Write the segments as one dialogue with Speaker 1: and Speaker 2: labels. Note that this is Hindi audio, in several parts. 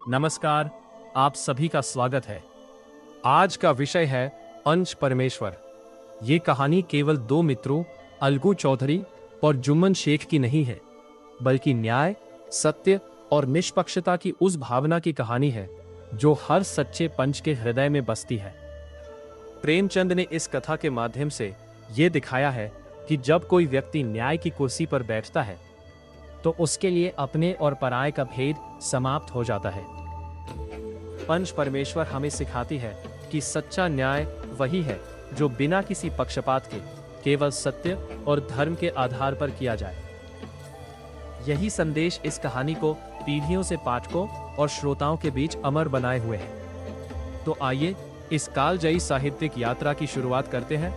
Speaker 1: नमस्कार, आप सभी का स्वागत है। आज का विषय है अंश परमेश्वर। ये कहानी केवल दो मित्रों अलगू चौधरी और जुम्मन शेख की नहीं है, बल्कि न्याय, सत्य और निष्पक्षता की उस भावना की कहानी है जो हर सच्चे पंच के हृदय में बसती है। प्रेमचंद ने इस कथा के माध्यम से ये दिखाया है कि जब कोई व्यक्ति न्याय की कुर्सी पर बैठता है तो उसके लिए अपने और पराये का भेद समाप्त हो जाता है। पंच परमेश्वर हमें सिखाती है कि सच्चा न्याय वही है जो बिना किसी पक्षपात के केवल सत्य और धर्म के आधार पर किया जाए। यही संदेश इस कहानी को पीढ़ियों से पाठकों और श्रोताओं के बीच अमर बनाए हुए है। तो आइए इस कालजयी साहित्यिक यात्रा की शुरुआत करते हैं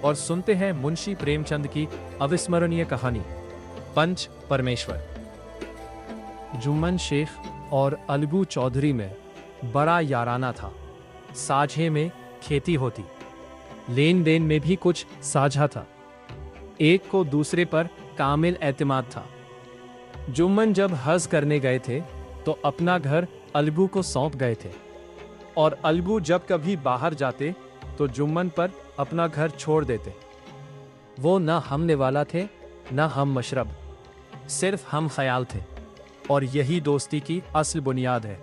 Speaker 1: और सुनते हैं मुंशी प्रेमचंद की अविस्मरणीय कहानी पंच परमेश्वर। जुम्मन शेख और अलगू चौधरी में बड़ा याराना था। साझे में खेती होती, लेन देन में भी कुछ साझा था। एक को दूसरे पर कामिल एतमाद था। जुम्मन जब हज करने गए थे तो अपना घर अलगू को सौंप गए थे, और अलगू जब कभी बाहर जाते तो जुम्मन पर अपना घर छोड़ देते। वो न हमने वाला थे न हम मशरब, सिर्फ हम ख्याल थे, और यही दोस्ती की असल बुनियाद है।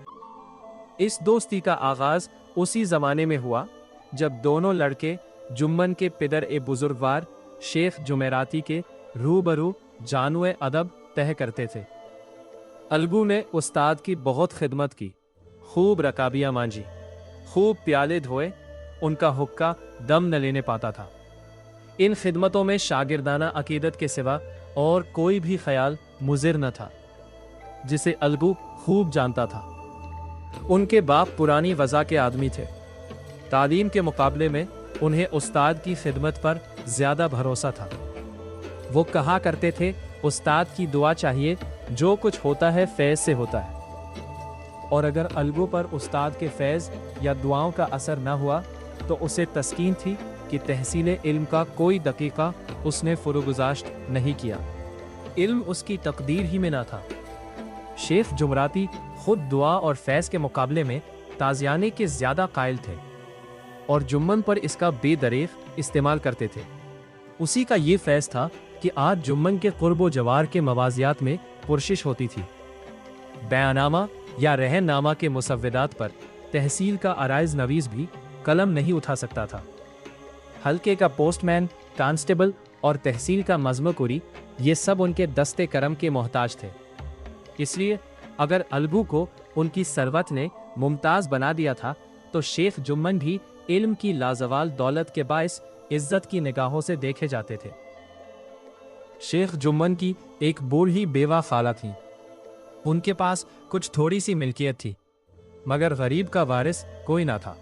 Speaker 1: इस दोस्ती का आगाज उसी जमाने में हुआ जब दोनों लड़के जुम्मन के पिदर ए बुजुर्गवार शेख जुमेराती के रूबरू जानवे अदब तय करते थे। अलगू ने उस्ताद की बहुत खिदमत की, खूब रकाबियां मांझी, खूब प्याले धोए, उनका हुक्का दम न लेने पाता था। इन खिदमतों में शागिर्दाना अकीदत के सिवा और कोई भी ख्याल मुजिर न था, जिसे अलगू खूब जानता था। उनके बाप पुरानी वज़ा के आदमी थे। तालीम के मुकाबले में उन्हें उस्ताद की खिदमत पर ज्यादा भरोसा था। वो कहा करते थे, उस्ताद की दुआ चाहिए, जो कुछ होता है फैज़ से होता है। और अगर अलगू पर उस्ताद के फैज़ या दुआओं का असर न हुआ तो उसे तस्कीन थी कि तहसील इल्म का कोई दकीका उसने फुरुगुज़ाश्त नहीं किया। इल्म उसकी तकदीर ही में ना था। शेख जुमराती खुद दुआ और फैज़ के मुकाबले में ताज़ियाने के ज़्यादा कायल थे और जुम्मन पर इसका बेदरेग इस्तेमाल करते थे। उसी का ये फैज़ था कि आज जुम्मन के कुर्बो जवार के मवाजियात में पुरशिश होती थी। बयानामा या रहननामा के मुसव्विदात पर तहसील का अराइज नवीज़ भी कलम नहीं उठा सकता था। हल्के का पोस्टमैन, कांस्टेबल और तहसील का मजमकुरी, ये सब उनके दस्ते करम के मोहताज थे। इसलिए अगर अलगू को उनकी सरवत ने मुमताज बना दिया था तो शेख जुम्मन भी इल्म की लाजवाल दौलत के बायस इज्जत की निगाहों से देखे जाते थे। शेख जुम्मन की एक बूढ़ी बेवा खाला थी। उनके पास कुछ थोड़ी सी मिल्कियत थी, मगर गरीब का वारिस कोई ना था।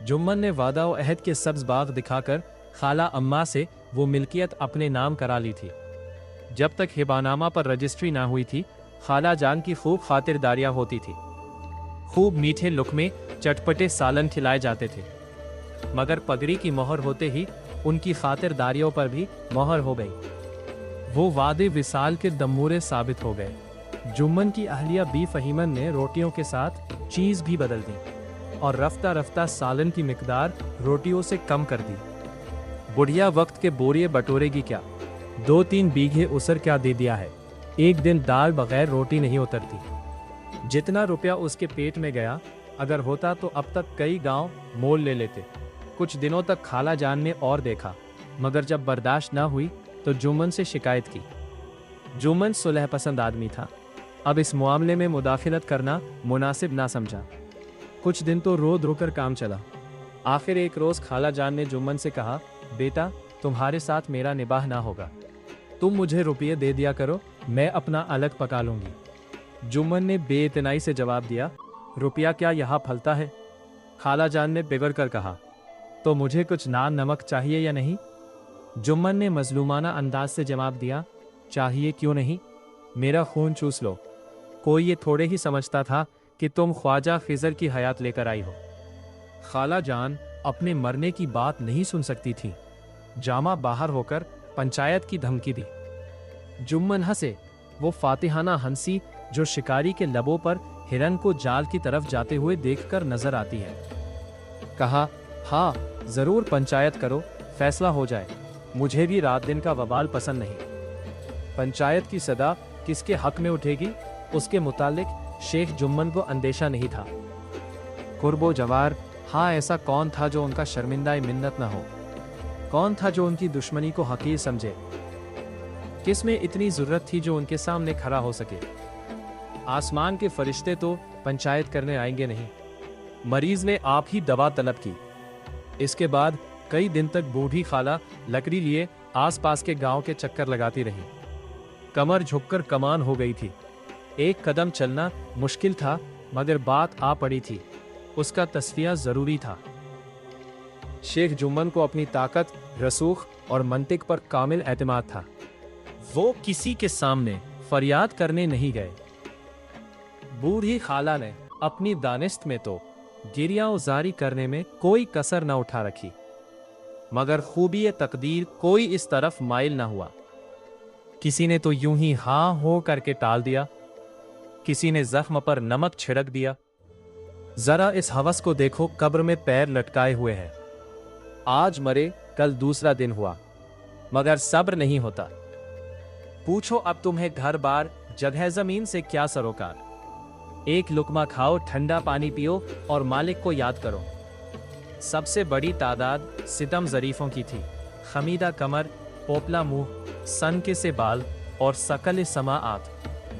Speaker 1: जुम्मन ने वादा व अहद के सब्ज बाग दिखाकर खाला अम्मा से वो मिल्कियत अपने नाम करा ली थी। जब तक हिबानामा पर रजिस्ट्री ना हुई थी, खाला जान की खूब खातिरदारियां होती थी। खूब मीठे लुकमे, चटपटे सालन खिलाए जाते थे, मगर पगड़ी की मोहर होते ही उनकी खातिरदारियों पर भी मोहर हो गई। वो वादे विसाल के दम्मूरे साबित हो गए। जुम्मन की अहलिया बी फहीमन ने रोटियों के साथ चीज़ भी बदल दी और रफ्ता रफ्ता सालन की मिकदार रोटियों से कम कर दी। बुढ़िया वक्त के बोरिए बटोरेगी क्या, 2-3 बीघे उसर क्या दे दिया है। एक दिन दाल बगैर रोटी नहीं उतरती। जितना रुपया उसके पेट में गया, अगर होता तो अब तक कई गांव मोल ले लेते। कुछ दिनों तक खाला जान ने और देखा, मगर जब बर्दाश्त ना हुई तो जुम्मन से शिकायत की। जुम्मन सुलह पसंद आदमी था। अब इस मामले में मुदाखिलत करना मुनासिब ना समझा। कुछ दिन तो रोद रोकर काम चला। आखिर एक रोज खाला जान ने जुम्मन से कहा, बेटा, तुम्हारे साथ मेरा निबाह ना होगा। तुम मुझे रुपये दे दिया करो, मैं अपना अलग पका लूंगी। जुम्मन ने बेइतनाई से जवाब दिया, रुपया क्या यहाँ फलता है? खाला जान ने बिगड़ कर कहा, तो मुझे कुछ नान नमक चाहिए या नहीं? जुम्मन ने मजलूमाना अंदाज से जवाब दिया, चाहिए क्यों नहीं, मेरा खून चूस लो। कोई ये थोड़े ही समझता था कि तुम ख्वाजा खिजर की हयात लेकर आई हो। खाला जान अपने मरने की बात नहीं सुन सकती थी। जामा बाहर होकर पंचायत की धमकी दी। जुम्मन हंसे। वो फातिहाना हंसी जो शिकारी के लबों पर हिरन को जाल की तरफ जाते हुए देखकर नजर आती है। कहा, हाँ जरूर पंचायत करो, फैसला हो जाए। मुझे भी रात दिन का बवाल पसंद नहीं। पंचायत की सदा किसके हक में उठेगी, उसके मुतालिक शेख जुम्मन को अंदेशा नहीं था। कुर्बो जवार, हाँ ऐसा कौन था जो उनका शर्मिंदा मिन्नत न हो? कौन था जो उनकी दुश्मनी को हकीर समझे? किस में इतनी जरूरत थी जो उनके सामने खड़ा हो सके? आसमान के फरिश्ते तो पंचायत करने आएंगे नहीं। मरीज ने आप ही दवा तलब की। इसके बाद कई दिन तक बूढ़ी खाला लकड़ी लिए आसपास के गांव के चक्कर लगाती रही। कमर झुककर कमान हो गई थी। एक कदम चलना मुश्किल था, मगर बात आ पड़ी थी। उसका तस्फिया जरूरी था। शेख जुम्मन को अपनी ताकत, रसूख और मंतिक पर कामिल एतमाद था। वो किसी के सामने फरियाद करने नहीं गए। बूढ़ी खाला ने अपनी दानिश्त में तो गिरियां जारी करने में कोई कसर न उठा रखी, मगर खूबी तकदीर कोई इस तरफ माइल न हुआ। किसी ने तो यूं ही हाँ हो करके टाल दिया, किसी ने जख्म पर नमक छिड़क दिया। जरा इस हवस को देखो, कब्र में पैर लटकाए हुए है। आज मरे कल दूसरा दिन हुआ, मगर सब्र नहीं होता। पूछो अब तुम्हें घर बार जगह जमीन से क्या सरोकार? एक लुकमा खाओ, ठंडा पानी पियो और मालिक को याद करो। सबसे बड़ी तादाद सितम जरीफों की थी। खमीदा कमर, पोपला मुंह, सनके से बाल और सकल समाआत।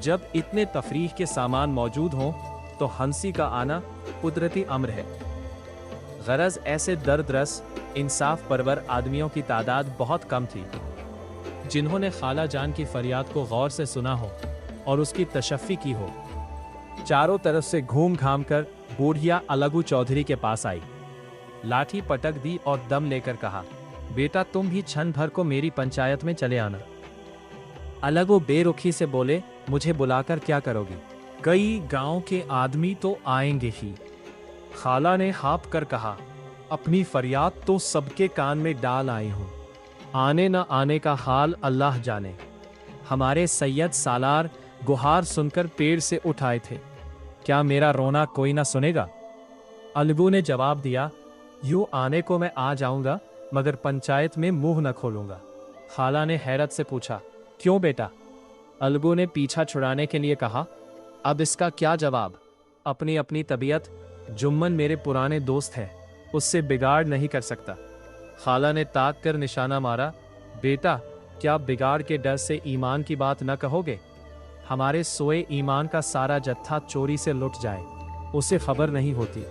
Speaker 1: जब इतने तफरीह के सामान मौजूद हों तो हंसी का आना कुदरती अम्र है। गरज ऐसे दर्द रस इंसाफ परवर आदमियों की तादाद बहुत कम थी जिन्होंने खाला जान की फरियाद को गौर से सुना हो और उसकी तशफ़ी की हो। चारों तरफ से घूम घाम कर बूढ़िया अलगू चौधरी के पास आई, लाठी पटक दी और दम लेकर कहा, बेटा तुम भी क्षण भर को मेरी पंचायत में चले आना। अलगू बेरुखी से बोले, मुझे बुलाकर क्या करोगी? कई गांव के आदमी तो आएंगे ही। खाला ने हाँप कर कहा, अपनी फरियाद तो सबके कान में डाल आई हूं। आने न आने का हाल अल्लाह जाने। हमारे सैयद सालार गुहार सुनकर पेड़ से उठ आए थे। क्या मेरा रोना कोई ना सुनेगा? अलगू ने जवाब दिया, यूं आने को मैं आ जाऊंगा, मगर पंचायत में मुंह न खोलूंगा। खाला ने हैरत से पूछा, क्यों बेटा? अलगू ने पीछा छुड़ाने के लिए कहा, अब इसका क्या जवाब? अपनी अपनी तबीयत। जुम्मन मेरे पुराने दोस्त है, उससे बिगाड़ नहीं कर सकता। खाला ने ताक कर निशाना मारा, बेटा क्या बिगाड़ के डर से ईमान की बात न कहोगे? हमारे सोए ईमान का सारा जत्था चोरी से लुट जाए, उसे खबर नहीं होती,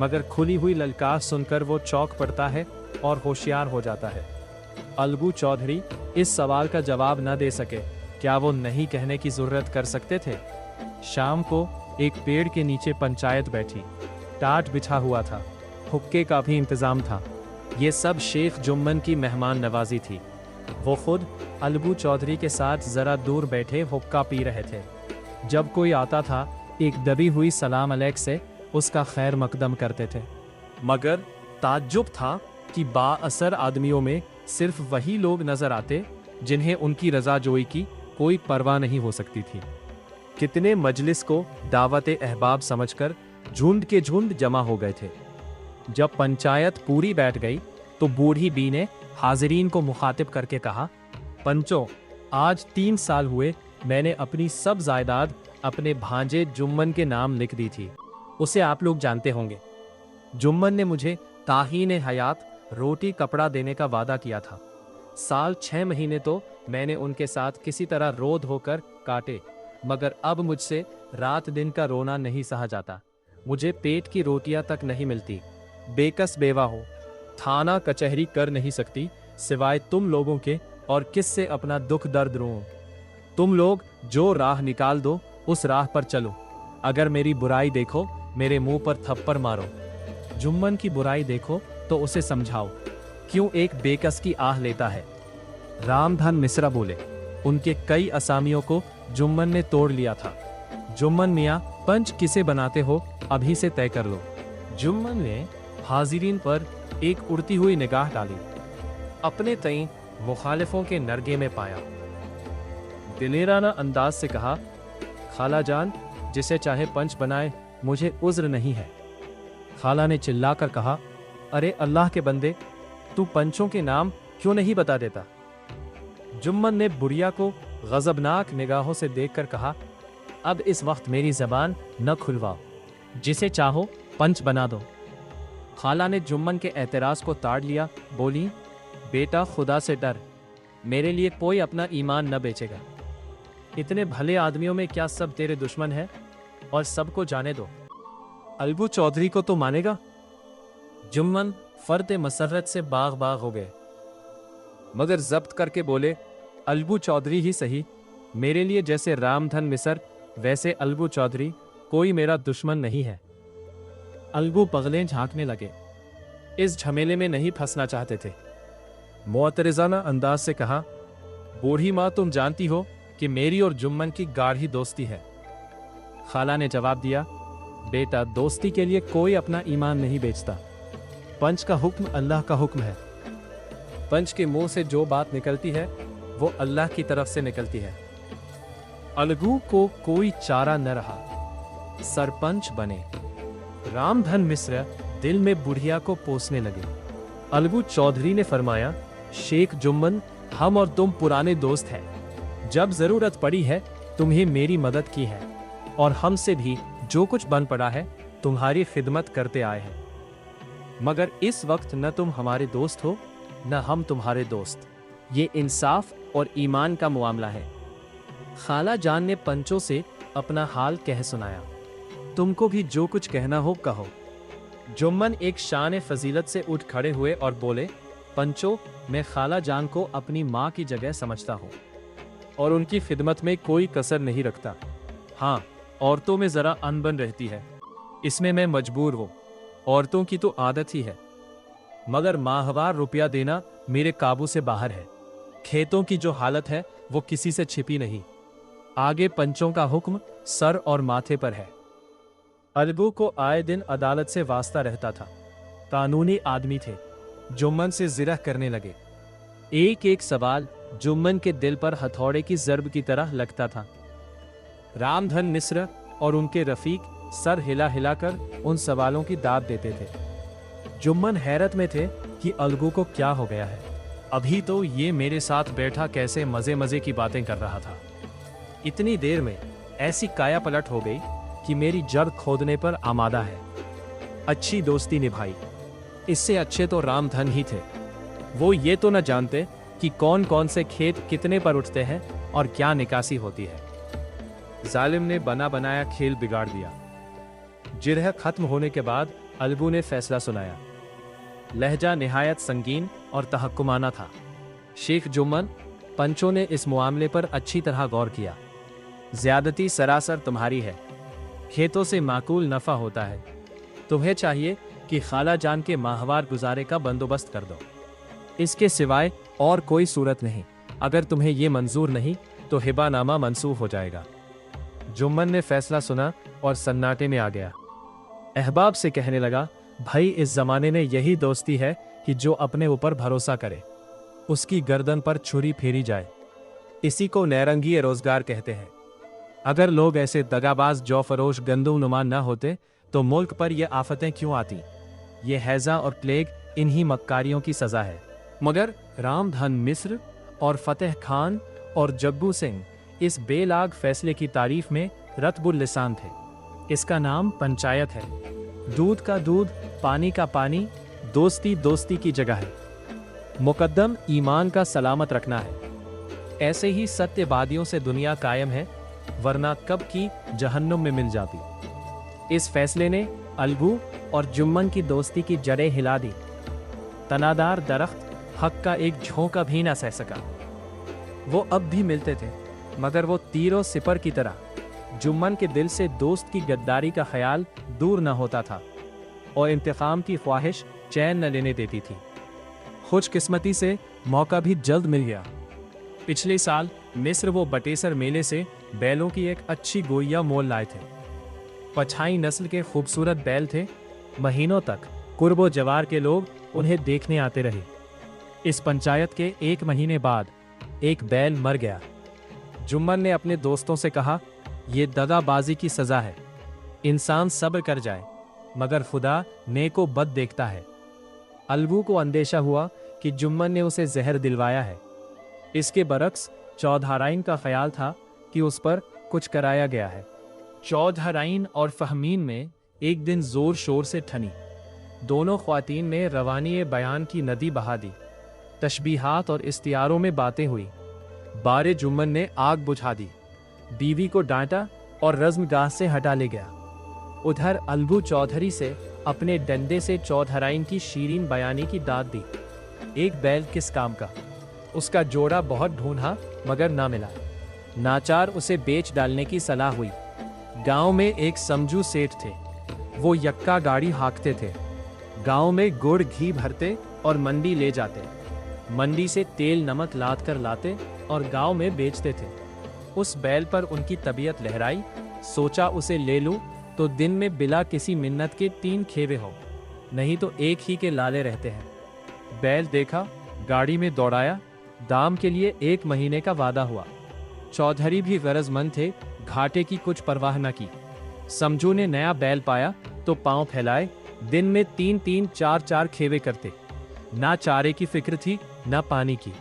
Speaker 1: मगर खुली हुई ललकार सुनकर वो चौंक पड़ता है और होशियार हो जाता है। अलगू चौधरी इस सवाल का जवाब न दे सके। क्या वो नहीं कहने की जरूरत कर सकते थे? शाम को एक पेड़ के नीचे पंचायत बैठी। टाट बिछा हुआ था, हुक्के का भी इंतजाम था। ये सब शेख जुम्मन की मेहमान नवाजी थी। वो खुद अलगू चौधरी के साथ जरा दूर बैठे हुक्का पी रहे थे। जब कोई आता था, एक दबी हुई सलाम अलैक से उसका खैर मकदम करते थे, मगर ताज्जुब था कि बाअसर आदमियों में सिर्फ वही लोग नजर आते जिन्हें उनकी रजाजोई की कोई परवाह नहीं हो सकती थी। कितने मजलिस को दावत अहबाब समझकर झुंड के झुंड जमा हो गए थे। जब पंचायत पूरी बैठ गई तो बूढ़ी बी ने हाजिरीन को मुखातिब करके कहा, पंचों, आज 3 साल हुए मैंने अपनी सब जायदाद अपने भांजे जुम्मन के नाम लिख दी थी। उसे आप लोग जानते होंगे। जुम्मन ने मुझे ताहीन हयात रोटी कपड़ा देने का वादा किया था। साल 6 महीने तो मैंने उनके साथ किसी तरह रोध होकर काटे, मगर अब मुझसे रात दिन का रोना नहीं सहा जाता। मुझे पेट की रोटियां तक नहीं मिलती। बेकस बेवा हो, थाना कचहरी कर नहीं सकती सिवाय तुम लोगों के, और किससे अपना दुख दर्द रोऊं? तुम लोग जो राह निकाल दो उस राह पर चलो। अगर मेरी बुराई देखो, मेरे मुंह पर थप्पड़ मारो। जुम्मन की बुराई देखो तो उसे समझाओ क्यों एक बेकस की आह लेता है। रामधन मिश्रा बोले, उनके कई असामियों को जुम्मन ने तोड़ लिया था। जुम्मन मियाँ, पंच किसे बनाते हो अभी से तय कर लो। जुम्मन ने हाजिरीन पर एक उड़ती हुई निगाह डाली, अपने तई मुखालिफों के नरगे में पाया। दिलेराना अंदाज से कहा, खाला जान, जिसे चाहे पंच बनाए, मुझे उज्र नहीं है। खाला ने चिल्लाकर कहा, अरे अल्लाह के बंदे, तू पंचों के नाम क्यों नहीं बता देता? जुम्मन ने बुढ़िया को गजबनाक निगाहों से देखकर कहा, अब इस वक्त मेरी जबान न खुलवाओ, जिसे चाहो पंच बना दो। खाला ने जुम्मन के एतराज को ताड़ लिया, बोली, बेटा खुदा से डर, मेरे लिए कोई अपना ईमान न बेचेगा। इतने भले आदमियों में क्या सब तेरे दुश्मन हैं? और सबको जाने दो, अलगू चौधरी को तो मानेगा? जुम्मन फर्द मसरत से बाग बाग हो गए, मगर जब्त करके बोले, अलगू चौधरी ही सही, मेरे लिए जैसे रामधन मिसर वैसे अलगू चौधरी कोई मेरा दुश्मन नहीं है। अलगू पगलें झांकने लगे, इस झमेले में नहीं फंसना चाहते थे। मुअतरिज़ाना अंदाज से कहा, बूढ़ी माँ, तुम जानती हो कि मेरी और जुम्मन की गाढ़ी दोस्ती है। खाला ने जवाब दिया, बेटा, दोस्ती के लिए कोई अपना ईमान नहीं बेचता। पंच का हुक्म अल्लाह का हुक्म है। पंच के मुंह से जो बात निकलती है वो अल्लाह की तरफ से निकलती है। अलगू को कोई चारा न रहा, सरपंच बने। रामधन मिश्र दिल में बुढ़िया को पोसने लगे। अलगू चौधरी ने फरमाया, शेख जुम्मन, हम और तुम पुराने दोस्त हैं। जब जरूरत पड़ी है तुम्हें मेरी मदद की है, और हमसे भी जो कुछ बन पड़ा है तुम्हारी खिदमत करते आए हैं। मगर इस वक्त न तुम हमारे दोस्त हो न हम तुम्हारे दोस्त। ये इंसाफ और ईमान का मामला है। खाला जान ने पंचों से अपना हाल कह सुनाया। तुमको भी जो कुछ कहना हो कहो। जुम्मन एक शान फजीलत से उठ खड़े हुए और बोले, पंचों, मैं खाला जान को अपनी माँ की जगह समझता हूँ और उनकी खिदमत में कोई कसर नहीं रखता। हाँ, औरतों में जरा अनबन रहती है, इसमें मैं मजबूर हूँ, औरतों की तो आदत ही है। मगर माहवार रुपया देना मेरे काबू से बाहर है। खेतों की जो हालत है वो किसी से छिपी नहीं। आगे पंचों का हुक्म सर और माथे पर है। अलगू को आए दिन अदालत से वास्ता रहता था। कानूनी आदमी थे। जुम्मन से जिरह करने लगे। एक एक सवाल जुम्मन के दिल पर हथौड़े की जर्ब की तरह लगता था। रामधन मिश्र और उनके रफीक सर हिला हिलाकर उन सवालों की दाद देते थे। जुम्मन हैरत में थे कि अलगू को क्या हो गया है। अभी तो ये मेरे साथ बैठा कैसे मजे मजे की बातें कर रहा था, इतनी देर में ऐसी काया पलट हो गई कि मेरी जड़ खोदने पर आमादा है। अच्छी दोस्ती निभाई, इससे अच्छे तो रामधन ही थे। वो ये तो न जानते कि कौन कौन से खेत कितने पर उठते हैं और क्या निकासी होती है। जालिम ने बना बनाया खेल बिगाड़ दिया। जिरह खत्म होने के बाद अलगू ने फैसला सुनाया। लहजा निहायत संगीन और तहक्कुमाना था। शेख जुम्मन, पंचों ने इस मामले पर अच्छी तरह गौर किया। ज्यादती सरासर तुम्हारी है। खेतों से माकूल नफा होता है। तुम्हें चाहिए कि खाला जान के माहवार गुजारे का बंदोबस्त कर दो। इसके सिवाय और कोई सूरत नहीं। अगर तुम्हें यह मंजूर नहीं तो हिबानामा मंसूख हो जाएगा। जुम्मन ने फैसला सुना और सन्नाटे में आ गया। अहबाब से कहने लगा, भाई, इस जमाने में यही दोस्ती है कि जो अपने ऊपर भरोसा करे, उसकी गर्दन पर छुरी फेरी जाए। इसी को नैरंगी रोजगार कहते हैं। अगर लोग ऐसे दगाबाज जौफरोश गंदुम नुमा न होते तो मुल्क पर ये आफतें क्यों आती। ये हैजा और प्लेग इन्हीं मक्कारियों की सजा है। मगर रामधन मिश्र और फतेह खान और जग्गू सिंह इस बेलाग फैसले की तारीफ में रतबुल लिसान थे। इसका नाम पंचायत है। दूध का दूध, पानी का पानी, दोस्ती दोस्ती की जगह है। मुकद्दम ईमान का सलामत रखना है। ऐसे ही सत्यवादियों से दुनिया कायम है, वरना कब की जहन्नुम में मिल जाती। इस फैसले ने अलगू और जुम्मन की दोस्ती की जड़ें हिला दी। तनादार दरख्त हक का एक झोंका भी ना सह सका। वो अब भी मिलते थे, मगर वो तीरों सिपर की तरह। जुम्मन के दिल से दोस्त की गद्दारी का ख्याल दूर न होता था और इंतकाम की ख्वाहिश चैन न लेने देती थी। खुशकिस्मती से मौका भी जल्द मिल गया। पिछले साल मिस्र वो बटेसर मेले से बैलों की एक अच्छी गोइया मोल लाए थे। पछाई नस्ल के खूबसूरत बैल थे। महीनों तक कुर्बो जवार के लोग उन्हें देखने आते रहे। इस पंचायत के 1 महीने बाद एक बैल मर गया। जुम्मन ने अपने दोस्तों से कहा, ये दगाबाजी की सजा है। इंसान सब्र कर जाए, मगर खुदा नेको बद देखता है। अलगू को अंदेशा हुआ कि जुम्मन ने उसे जहर दिलवाया है। इसके बरक्स चौधराइन का ख्याल था कि उस पर कुछ कराया गया है। चौधराइन और फहमीन में एक दिन जोर शोर से ठनी। दोनों ख्वातीन ने रवानी बयान की नदी बहा दी। तशबीहात और इस्तियारों में बातें हुई। बारे जुम्मन ने आग बुझा दी, बीवी को डांटा और रज़्मगाह से हटा ले गया। उधर अलगू चौधरी से अपने डंडे से चौधराइन की शीरीन बयानी की दाद दी। एक बैल किस काम का? उसका जोड़ा बहुत ढूंढा मगर ना मिला। नाचार उसे बेच डालने की सलाह हुई। गांव में एक समझू सेठ थे। वो यक्का गाड़ी हाँकते थे। गांव में गुड़ घी भरते और मंडी ले जाते। मंडी से तेल नमक लाद कर लाते और गांव में बेचते थे। उस बैल पर उनकी तबीयत लहराई। सोचा उसे ले लूं तो दिन में बिला किसी मिन्नत के 3 खेवे हो, नहीं तो एक ही के लाले रहते हैं। बैल देखा, गाड़ी में दौड़ाया। दाम के लिए 1 महीने का वादा हुआ। चौधरी भी गरजमंद थे, घाटे की कुछ परवाह न की। समझू ने नया बैल पाया तो पांव फैलाए दिन में 3-3 4-4 खेवे करते। ना चारे की फिक्र थी ना पानी की,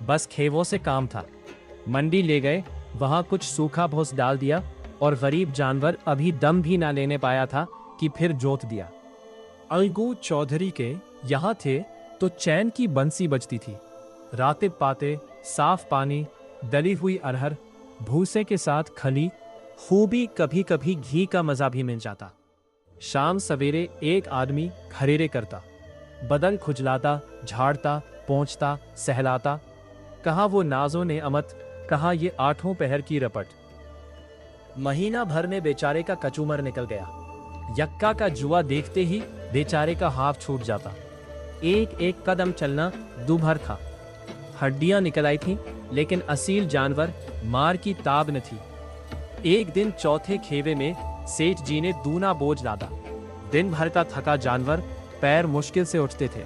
Speaker 1: बस खेवों से काम था। मंडी ले गए, वहां कुछ सूखा भूस डाल दिया और गरीब जानवर अभी दम भी ना लेने पाया था कि फिर जोत दिया। अलगू चौधरी के यहाँ थे तो चैन की बंसी बजती थी। राते पाते, साफ पानी, दली हुई अरहर, भूसे के साथ खली, खूबी कभी कभी घी का मजा भी मिल जाता। शाम सवेरे एक आदमी खरेरे करता, बदन खुजलाता, झाड़ता, पोंछता, सहलाता। कहाँ वो नाजो ने अमत, कहाँ ये 8 पहर की रपट। महीना भर में बेचारे का कचूमर निकल गया। यक्का का जुआ देखते ही बेचारे का हाथ छूट जाता। एक एक कदम चलना दूभर था। हड्डियां निकल आई थीं, लेकिन असील जानवर मार की ताब न थी। एक दिन चौथे खेवे में सेठ जी ने दूना बोझ लादा। दिन भर का थका जानवर पैर मुश्किल से उठते थे।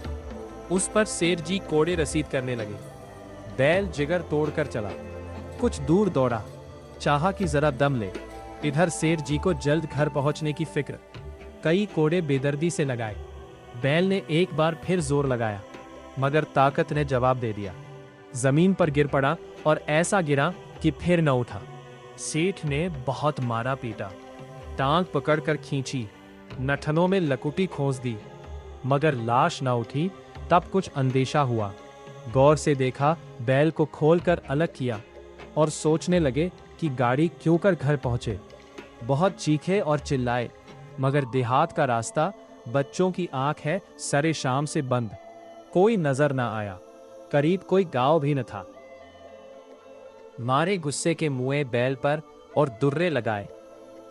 Speaker 1: उस पर सेठ जी कोड़े रसीद करने लगे। बैल जिगर तोड़कर चला, कुछ दूर दौड़ा, चाहा कि जरा दम ले। इधर सेठ जी को जल्द घर पहुंचने की फिक्र। कई कोड़े बेदर्दी से लगाए। बैल ने एक बार फिर जोर लगाया, मगर ताकत ने जवाब दे दिया। जमीन पर गिर पड़ा और ऐसा गिरा कि फिर न उठा। सेठ ने बहुत मारा पीटा, टांग पकड़कर खींची, नठनों में लकुटी खोस दी, मगर लाश न उठी। तब कुछ अंदेशा हुआ। गौर से देखा, बैल को खोलकर अलग किया और सोचने लगे कि गाड़ी क्यों कर घर पहुंचे। बहुत चीखे और चिल्लाए, मगर देहात का रास्ता, बच्चों की आंख है, सरे शाम से बंद। कोई नजर ना आया। करीब कोई गांव भी न था। मारे गुस्से के मुए बैल पर और दुर्रे लगाए।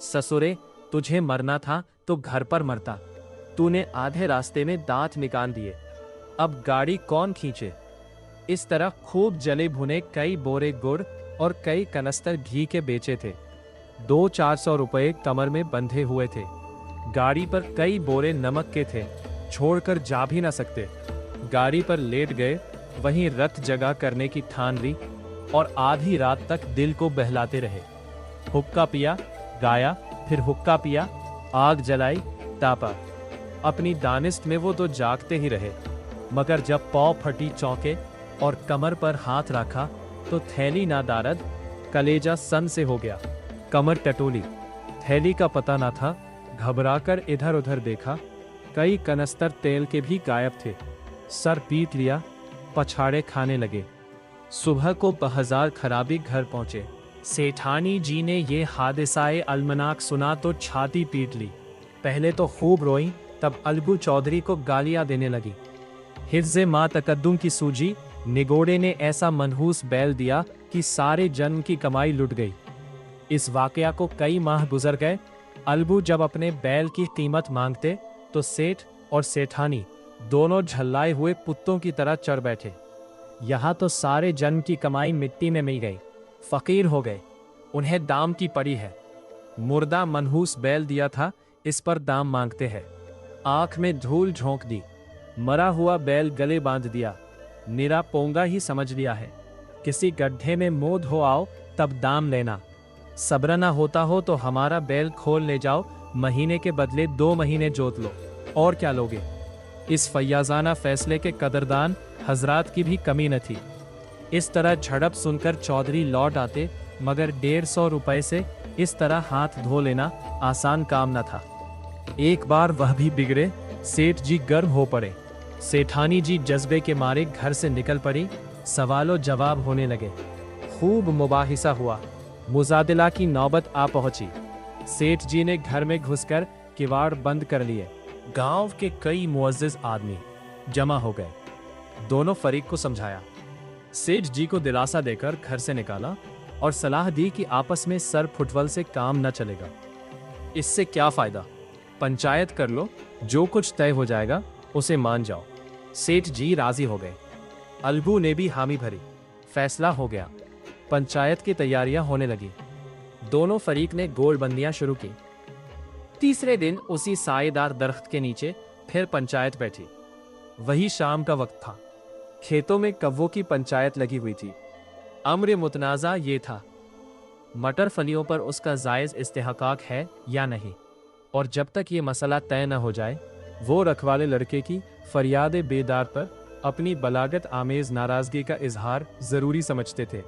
Speaker 1: ससुरे, तुझे मरना था तो घर पर मरता। तूने आधे रास्ते में दांत निकाल दिए। अब गाड़ी कौन खींचे? इस तरह खूब जले भुने कई बोरे गुड़ और कई कनस्तर घी के बेचे थे। 200-400 रुपए कमर में बंधे हुए थे। गाड़ी पर कई बोरे नमक के थे, छोड़कर जा भी ना सकते। गाड़ी पर लेट गए, वहीं रत जगह करने की ठान ली और आधी रात तक दिल को बहलाते रहे। हुक्का पिया, गाया, फिर हुक्का पिया, आग जलाई, तापा। अपनी दानिश्त में वो तो जागते ही रहे, मगर जब पाँव फटी चौंके और कमर पर हाथ रखा तो थैली ना दारद, कलेजा सन से हो गया। कमर टटोली, थैली का पता ना था। घबराकर इधर उधर देखा, कई कनस्तर तेल के भी गायब थे। सर पीट लिया, पछाड़े खाने लगे। सुबह को बहजार खराबी घर पहुंचे। सेठानी जी ने ये हादिसाए अलमनाक सुना तो छाती पीट ली। पहले तो खूब रोई, तब अलगू चौधरी को गालियां देने लगी। हिफ्ज़े माँ तकद्दुम की सूजी, निगोड़े ने ऐसा मनहूस बैल दिया कि सारे जन्म की कमाई लुट गई। इस वाकया को कई माह गुजर गए। अलगू जब अपने बैल की कीमत मांगते तो सेठ और सेठानी दोनों झल्लाए हुए कुत्तों की तरह चढ़ बैठे। यहाँ तो सारे जन्म की कमाई मिट्टी में मिल गई। फकीर हो गए, उन्हें दाम की पड़ी है। मुर्दा मनहूस बैल दिया था, इस पर दाम मांगते हैं। आंख में धूल झोंक दी। मरा हुआ बैल गले बांध दिया। निरा पोंगा ही समझ लिया है। किसी गड्ढे में मुंह धो आओ तब दाम लेना। सब्र ना होता हो तो हमारा बैल खोल ले जाओ, महीने के बदले 2 महीने जोत लो, और क्या लोगे। इस फैयाजाना फैसले के कदरदान हजरात की भी कमी न थी। इस तरह झड़प सुनकर चौधरी लौट आते, मगर 150 रुपए से इस तरह हाथ धो लेना आसान काम न था। एक बार वह भी बिगड़े, सेठ जी गर्म हो पड़े। सेठानी जी जज्बे के मारे घर से निकल पड़ी। सवालों जवाब होने लगे, खूब मुबाहिसा हुआ। मुजादिला की नौबत आ पहुंची। सेठ जी ने घर में घुसकर किवाड़ बंद कर लिए। गांव के कई मुअज्जिज आदमी जमा हो गए। दोनों फरीक को समझाया, सेठ जी को दिलासा देकर घर से निकाला और सलाह दी कि आपस में सर फुटवल से काम न चलेगा। इससे क्या फायदा, पंचायत कर लो, जो कुछ तय हो जाएगा उसे मान जाओ। सेठ जी राजी हो गए। अलगू ने भी हामी भरी। फैसला हो गया। पंचायत की तैयारियां होने लगी। दोनों फरीक ने गोलबंदियां शुरू की। तीसरे दिन उसी साएदार दरख्त के नीचे फिर पंचायत बैठी। वही शाम का वक्त था। खेतों में कव्वों की पंचायत लगी हुई थी। अम्र मुतनाज़ा ये था, मटर फलियों पर उसका जायज़ इस्तेहकाक है या नहीं, और जब तक ये मसला तय न हो जाए, वो रखवाले लड़के की फरियाद बेदार पर अपनी बलागत आमेज नाराजगी का इजहार जरूरी समझते थे।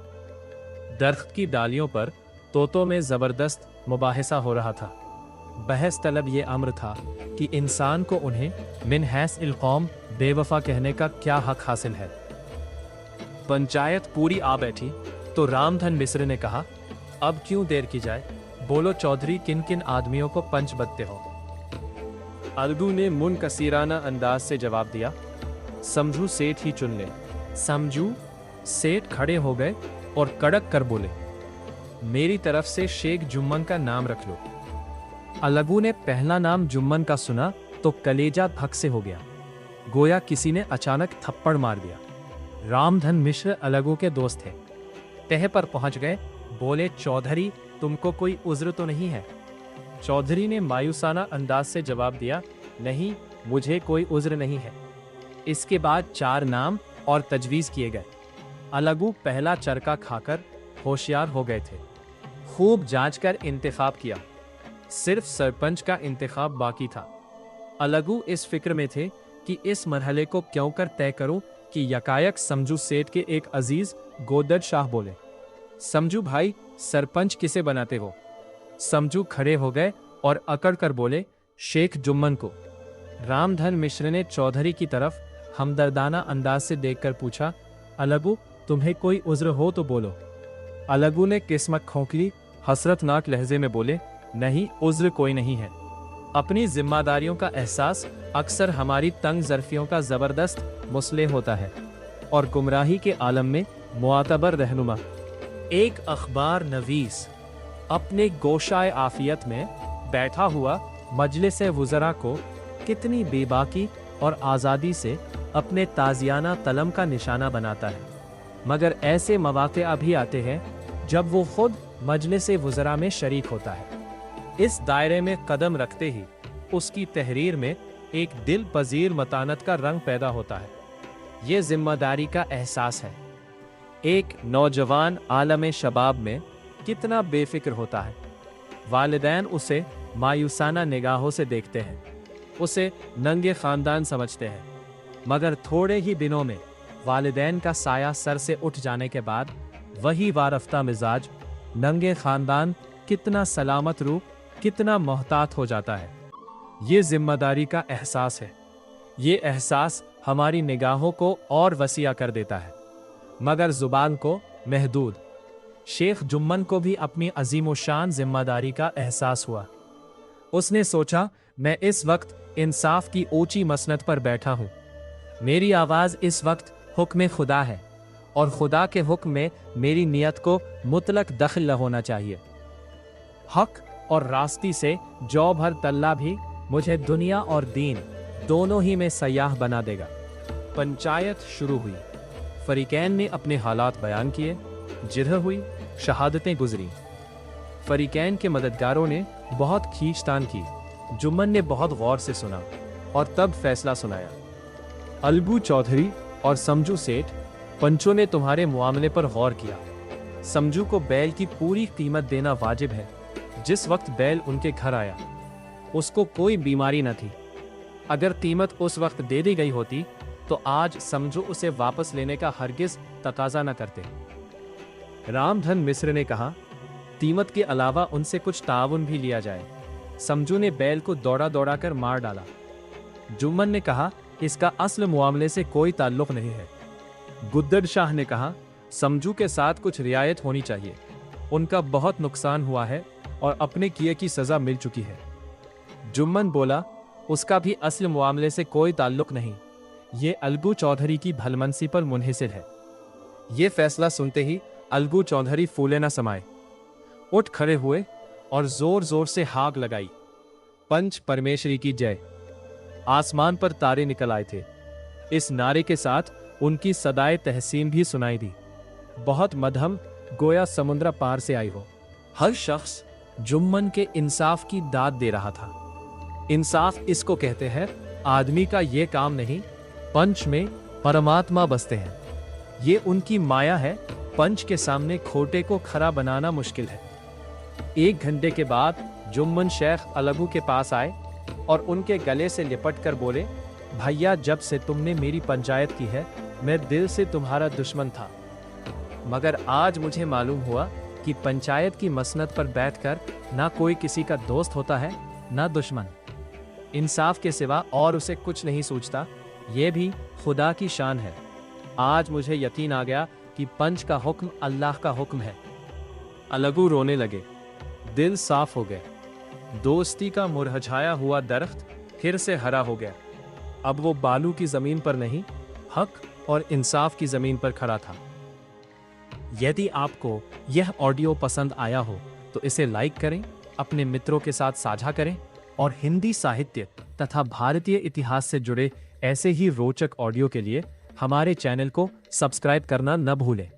Speaker 1: दरख्त की डालियों पर तोतों में जबरदस्त मुबाहिसा हो रहा था। बहस तलब ये अम्र था कि इंसान को उन्हें मिन हैस इल कौम बेवफा कहने का क्या हक हासिल है। पंचायत पूरी आ बैठी तो रामधन मिश्र ने कहा, अब क्यों देर की जाए, बोलो चौधरी, किन किन आदमियों को पंच बदते हो। अलगू ने मुनकसीराना अंदाज से जवाब दिया, समझू सेठ ही चुन ले। समझू? सेठ खड़े हो गए और कड़क कर बोले, मेरी तरफ से शेख जुम्मन का नाम रख लो। अलगू ने पहला नाम जुम्मन का सुना तो कलेजा धक से हो गया, गोया किसी ने अचानक थप्पड़ मार दिया। रामधन मिश्र अलगू के दोस्त थे। तह पर पहुंच गए, बोले, चौधरी, तुमको कोई उज्र तो नहीं है। चौधरी ने मायूसाना अंदाज से जवाब दिया, नहीं, मुझे कोई उज्र नहीं है। इसके बाद 4 नाम और तजवीज़ किए गए। अलगू पहला चरका खाकर होशियार हो गए थे। खूब जांच कर इंतखाब किया। सिर्फ सरपंच का इंतखाब बाकी था। अलगू इस फिक्र में थे कि इस मरहले को क्यों कर तय करूं कि यकायक समझू सेठ के एक अजीज गोदड़ शाह बोले, समझू भाई, सरपंच किसे बनाते हो। समझू खड़े हो गए और अकड़ कर बोले, शेख जुम्मन को। रामधन मिश्र ने चौधरी की तरफ हमदर्दाना अंदाज से देखकर पूछा, अलगू, तुम्हें कोई उज्र हो तो बोलो। अलगू ने किस्मत खोंकली, हसरतनाक लहजे में बोले, नहीं, उज्र कोई नहीं है। अपनी जिम्मेदारियों का एहसास अक्सर हमारी तंग ज़र्फियों का ज़बरदस्त मुस्ले होता है और गुमराही के आलम में मुआतबर रहनुमा। एक अखबार नवीस अपने गोशाए आफियत में बैठा हुआ मजलिस वुज़रा को कितनी बेबाकी और आज़ादी से अपने ताज़ियाना तलम का निशाना बनाता है, मगर ऐसे मौक़े अभी आते हैं जब वो खुद मजलिस वुज़रा में शरीक होता है। इस दायरे में कदम रखते ही उसकी तहरीर में एक दिल पजीर मतानत का रंग पैदा होता है। ये जिम्मेदारी का एहसास है। एक नौजवान आलम शबाब में कितना बेफिक्र होता है। वालिदैन उसे मायूसाना निगाहों से देखते हैं, उसे नंगे ख़ानदान समझते हैं, मगर थोड़े ही दिनों में वालिदैन का साया सर से उठ जाने के बाद वही वारफ्ता मिजाज नंगे ख़ानदान कितना सलामत रूप, कितना मोहतात हो जाता है। ये जिम्मेदारी का एहसास है। ये एहसास हमारी निगाहों को और वसीया कर देता है, मगर ज़ुबान को महदूद। शेख जुम्मन को भी अपनी अजीम शान जिम्मेदारी का एहसास हुआ। उसने सोचा, मैं इस वक्त इंसाफ की ऊंची मसनद पर बैठा हूँ। मेरी आवाज़ इस वक्त हुक्म खुदा है और खुदा के हुक्म में मेरी नियत को मुतलक दखल न होना चाहिए। हक और रास्ती से जौ भर तल्ला भी मुझे दुनिया और दीन दोनों ही में सयाह बना देगा। पंचायत शुरू हुई। फरीकैन ने अपने हालात बयान किए, जिरह हुई, शहादतें गुजरी। फरीकैन के मददगारों ने बहुत खींचतान की। जुम्मन ने बहुत गौर से सुना और तब फैसला सुनाया। अलगू चौधरी और समझू सेठ, पंचों ने तुम्हारे मामले पर गौर किया। समझू को बैल की पूरी कीमत देना वाजिब है। जिस वक्त बैल उनके घर आया उसको कोई बीमारी न थी। अगर कीमत उस वक्त दे दी गई होती तो आज समझू उसे वापस लेने का हरगिज तकाजा न करते। रामधन मिश्र ने कहा, कीमत के अलावा उनसे कुछ ताउन भी लिया जाए। समझू ने बैल को दौड़ा दौड़ा कर मार डाला। जुम्मन ने कहा, इसका असल मामले से कोई ताल्लुक नहीं है। गुद्दड़ शाह ने कहा, समझू के साथ कुछ रियायत होनी चाहिए। उनका बहुत नुकसान हुआ है और अपने किए की सजा मिल चुकी है। जुम्मन बोला, उसका भी असल मामले से कोई ताल्लुक नहीं। ये अलगू चौधरी की भलमनसी पर मुनहसिर है। ये फैसला सुनते ही अलगू चौधरी फूले न समाये, उठ खड़े हुए और जोर जोर से हाक लगाई, पंच परमेश्वरी की जय। आसमान पर तारे निकल आए थे। इस नारे के साथ उनकी सदाए तहसीन भी सुनाई दी। बहुत मध्यम, गोया समुद्र पार से आई हो। हर शख्स जुम्मन के इंसाफ की दाद दे रहा था। इंसाफ इसको कहते हैं, आदमी का ये काम नहीं, पंच में परमात्मा बसते हैं। ये उनकी माया है। पंच के सामने खोटे को खरा बनाना मुश्किल है। 1 घंटे के बाद जुम्मन शेख अलगू के पास आए और उनके गले से लिपट कर बोले, भैया, जब से तुमने मेरी पंचायत की है मैं दिल से तुम्हारा दुश्मन था, मगर आज मुझे मालूम हुआ कि पंचायत की मसनद पर बैठकर ना कोई किसी का दोस्त होता है ना दुश्मन। इंसाफ के सिवा और उसे कुछ नहीं सूझता। ये भी खुदा की शान है। आज मुझे यकीन आ गया कि पंच का हुक्म अल्लाह का हुक्म है। अलगू रोने लगे, दिल साफ हो गए। दोस्ती का मुरझाया हुआ दरख्त फिर से हरा हो गया। अब वो बालू की जमीन पर नहीं, हक और इंसाफ की जमीन पर खड़ा था। यदि आपको यह ऑडियो पसंद आया हो तो इसे लाइक करें, अपने मित्रों के साथ साझा करें और हिंदी साहित्य तथा भारतीय इतिहास से जुड़े ऐसे ही रोचक ऑडियो के लिए हमारे चैनल को सब्सक्राइब करना न भूलें।